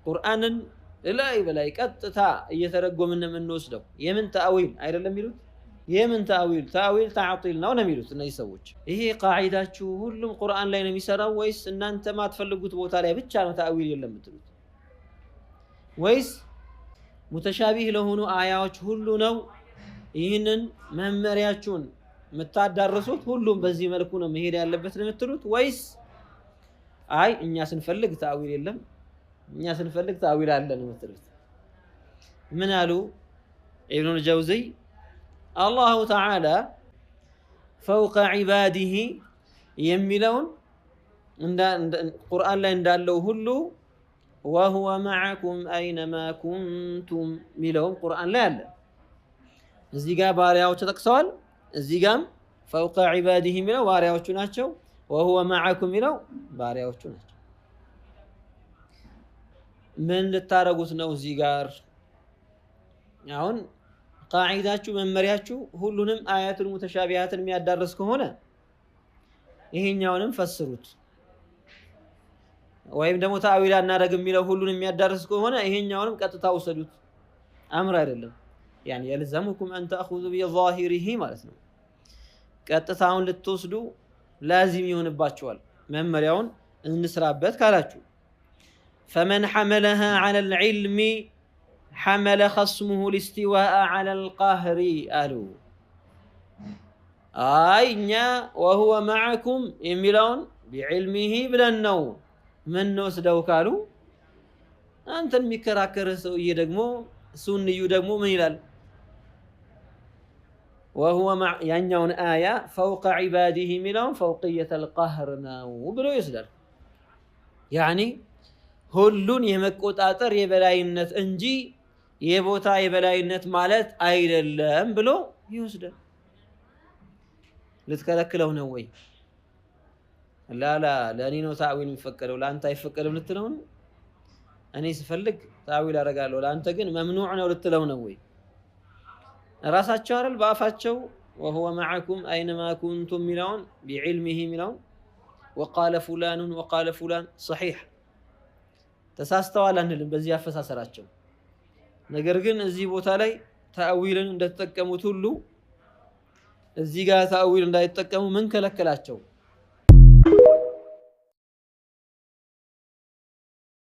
ቁርአንን ላይ በላይ ቀጥታ እየተረጎምን የምንወስደው የምን ተአዊል አይደለም የሚሉት የምን ተአዊል ተዕጢል ነው የሚሉት እነዚህ ሰዎች። ይሄ ቃዒዳችሁ ሁሉም ቁርአን ላይ ነው የሚሰራው ወይስ እናንተ ማትፈልጉት ቦታ ላይ ብቻ ነው ተአዊል የለም የምትሉት? ወይስ ሙተሻቢህ ለሆኑ አያዎች ሁሉ ነው ይህንን መመሪያችሁን የምታዳርሱት? ሁሉም በዚህ መልኩ ነው መሄድ ያለበት ነው የምትሉት? ወይስ አይ እኛ ስንፈልግ ተአዊል የለም እኛ ስንፈልግ ተአዊል አለ ነው የምትሉት? ምን አሉ ኢብኑል ጀውዚ? አላሁ ተዓላ ፈውቀ ዒባዲሂ የሚለውን ቁርአን ላይ እንዳለው ሁሉ ወሁወ መዐኩም አይነማ ኩንቱም የሚለውም ቁርአን ላይ አለ። እዚህ ጋር ባሪያዎች ተጠቅሰዋል። እዚህ ጋርም ፈውቀ ዒባዲሂ የሚለው ባሪያዎቹ ናቸው። ወሁወ መዐኩም የሚለው ባሪያዎቹ ናቸው። ምን ልታረጉት ነው እዚህ ጋር? አሁን ቃዒዳችሁ መመሪያችሁ ሁሉንም አያቱል ሙተሻቢሃትን የሚያዳርስ ከሆነ ይሄኛውንም ፈስሩት። ወይም ደግሞ ተአዊል አናደርግም የሚለው ሁሉንም የሚያዳርስ ከሆነ ይሄኛውንም ቀጥታ ውሰዱት። አምር አይደለም። ያኒ የልዘሙኩም አን ተእኹዙ ቢዛሂሪሂ ማለት ነው። ቀጥታውን ልትወስዱ ላዚም ይሆንባችኋል። መመሪያውን እንስራበት ካላችሁ ፈመን ሐመለሃ ዐለል ዒልሚ ሐመለ ኸስሙሁ ልስቲዋአ ዐለል ቀህሪ አሉ። አይ እኛ ወሁወ መዐኩም የሚለውን ቢዕልሚሂ ብለን ነው ምን ወስደው ካሉ አንተን የሚከራከር ሰውዬ ደግሞ ሱንዩ ደግሞ ምን ይላል? ወሁወ ያኛውን አያ ፈውቀ ዒባዲሂ የሚለውን ፈውቅየተል ቀህር ነው ብሎ ይወስዳል። ያኒ ሁሉን የመቆጣጠር የበላይነት እንጂ የቦታ የበላይነት ማለት አይደለም ብሎ ይወስዳል። ልትከለክለው ነው ወይ? ላላ ለእኔ ነው ተአዊል የሚፈቀደው ለአንተ አይፈቀድም ልትለው ነው? እኔ ስፈልግ ተአዊል አደርጋለሁ ለአንተ ግን መምኑዕ ነው ልትለው ነው ወይ? ራሳቸው አይደል በአፋቸው ወሁወ መዐኩም አይነማ ኩንቱም የሚለውን ቢዕልሚሂ የሚለውን ወቃለ ፉላኑን ወቃለ ፉላን ሰሒሕ ተሳስተዋል አንልም በዚህ አፈሳሰራቸው። ነገር ግን እዚህ ቦታ ላይ ተአዊልን እንደተጠቀሙት ሁሉ እዚህ ጋር ተአዊል እንዳይጠቀሙ ምን ከለከላቸው?